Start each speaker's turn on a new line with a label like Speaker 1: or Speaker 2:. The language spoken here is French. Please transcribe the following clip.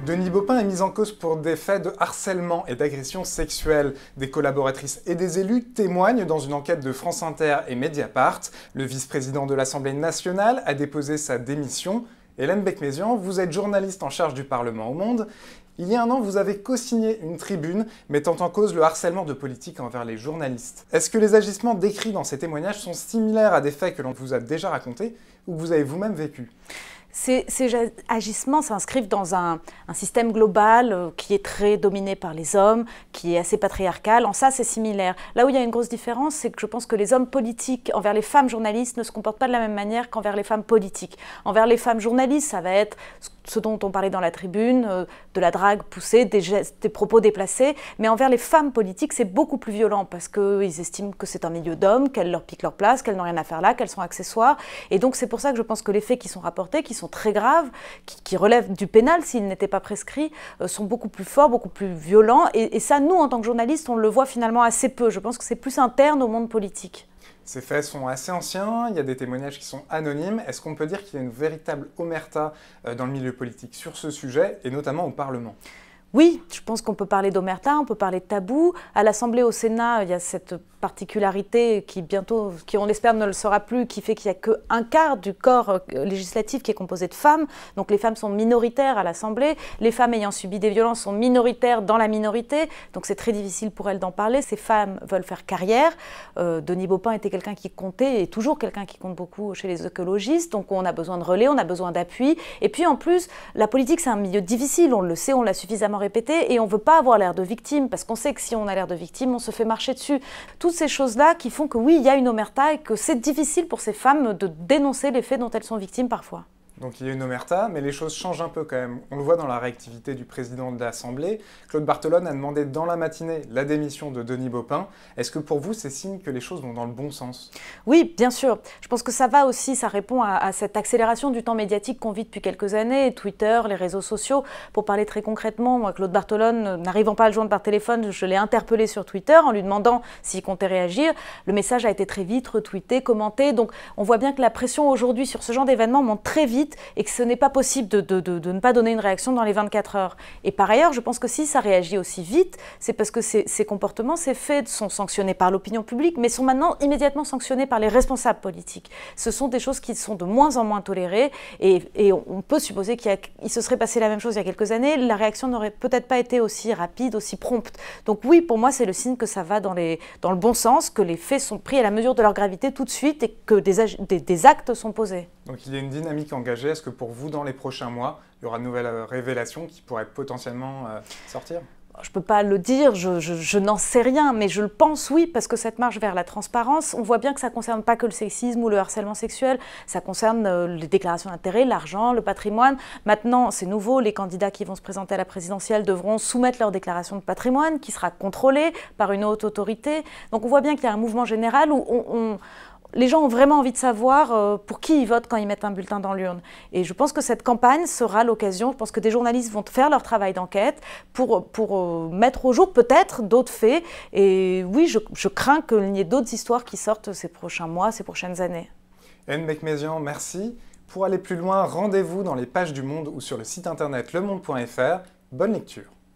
Speaker 1: Denis Baupin est mis en cause pour des faits de harcèlement et d'agression sexuelle. Des collaboratrices et des élus témoignent dans une enquête de France Inter et Mediapart. Le vice-président de l'Assemblée nationale a déposé sa démission. Hélène Becmézian, vous êtes journaliste en charge du Parlement au Monde. Il y a un an, vous avez co-signé une tribune mettant en cause le harcèlement de politiques envers les journalistes. Est-ce que les agissements décrits dans ces témoignages sont similaires à des faits que l'on vous a déjà racontés ou que vous avez vous-même vécu ?
Speaker 2: Ces agissements s'inscrivent dans un système global qui est très dominé par les hommes, qui est assez patriarcal. En ça, c'est similaire. Là où il y a une grosse différence, c'est que je pense que les hommes politiques envers les femmes journalistes ne se comportent pas de la même manière qu'envers les femmes politiques. Envers les femmes journalistes, ça va être ce dont on parlait dans la tribune, de la drague poussée, des gestes, des propos déplacés. Mais envers les femmes politiques, c'est beaucoup plus violent parce qu'ils estiment que c'est un milieu d'hommes, qu'elles leur piquent leur place, qu'elles n'ont rien à faire là, qu'elles sont accessoires. Et donc c'est pour ça que je pense que les faits qui sont rapportés, qui sont très graves, qui relèvent du pénal s'ils n'étaient pas prescrits, sont beaucoup plus forts, beaucoup plus violents. Et ça, nous, en tant que journalistes, on le voit finalement assez peu. Je pense que c'est plus interne au monde politique.
Speaker 1: Ces faits sont assez anciens, il y a des témoignages qui sont anonymes. Est-ce qu'on peut dire qu'il y a une véritable omerta dans le milieu politique sur ce sujet, et notamment au Parlement ?
Speaker 2: Oui, je pense qu'on peut parler d'omerta, on peut parler de tabou. À l'Assemblée, au Sénat, il y a cette particularité qui bientôt, qui on espère ne le sera plus, qui fait qu'il n'y a qu'un quart du corps législatif qui est composé de femmes. Donc les femmes sont minoritaires à l'Assemblée. Les femmes ayant subi des violences sont minoritaires dans la minorité. Donc c'est très difficile pour elles d'en parler. Ces femmes veulent faire carrière. Denis Baupin était quelqu'un qui comptait, et toujours quelqu'un qui compte beaucoup chez les écologistes. Donc on a besoin de relais, on a besoin d'appui. Et puis en plus, la politique, c'est un milieu difficile. On le sait, on l'a suffisamment répété. Et on ne veut pas avoir l'air de victime, parce qu'on sait que si on a l'air de victime, on se fait marcher dessus. Toutes ces choses-là qui font que oui, il y a une omerta et que c'est difficile pour ces femmes de dénoncer les faits dont elles sont victimes parfois.
Speaker 1: Donc il y a une omerta, mais les choses changent un peu quand même. On le voit dans la réactivité du président de l'Assemblée. Claude Barthelone a demandé dans la matinée la démission de Denis Baupin. Est-ce que pour vous, c'est signe que les choses vont dans le bon sens ?
Speaker 2: Oui, bien sûr. Je pense que ça va aussi, ça répond à cette accélération du temps médiatique qu'on vit depuis quelques années, Twitter, les réseaux sociaux. Pour parler très concrètement, moi, Claude Barthelone, n'arrivant pas à le joindre par téléphone, je l'ai interpellé sur Twitter en lui demandant s'il comptait réagir. Le message a été très vite retweeté, commenté. Donc on voit bien que la pression aujourd'hui sur ce genre d'événement monte très vite, et que ce n'est pas possible de ne pas donner une réaction dans les 24 heures. Et par ailleurs, je pense que si ça réagit aussi vite, c'est parce que ces comportements, ces faits sont sanctionnés par l'opinion publique, mais sont maintenant immédiatement sanctionnés par les responsables politiques. Ce sont des choses qui sont de moins en moins tolérées, et on peut supposer qu'il se serait passé la même chose il y a quelques années. La réaction n'aurait peut-être pas été aussi rapide, aussi prompte. Donc oui, pour moi, c'est le signe que ça va dans le bon sens, que les faits sont pris à la mesure de leur gravité tout de suite, et que des actes sont posés.
Speaker 1: Donc il y a une dynamique engagée. Est-ce que pour vous, dans les prochains mois, il y aura de nouvelles révélations qui pourraient potentiellement sortir ?
Speaker 2: Je ne peux pas le dire, je n'en sais rien, mais je le pense, oui, parce que cette marche vers la transparence, on voit bien que ça ne concerne pas que le sexisme ou le harcèlement sexuel, ça concerne les déclarations d'intérêt, l'argent, le patrimoine. Maintenant, c'est nouveau, les candidats qui vont se présenter à la présidentielle devront soumettre leur déclaration de patrimoine, qui sera contrôlée par une haute autorité. Donc on voit bien qu'il y a un mouvement général où les gens ont vraiment envie de savoir pour qui ils votent quand ils mettent un bulletin dans l'urne. Et je pense que cette campagne sera l'occasion, je pense que des journalistes vont faire leur travail d'enquête pour mettre au jour peut-être d'autres faits. Et oui, je crains qu'il y ait d'autres histoires qui sortent ces prochains mois, ces prochaines années.
Speaker 1: Hélène Becmézian, merci. Pour aller plus loin, rendez-vous dans les pages du Monde ou sur le site internet lemonde.fr. Bonne lecture.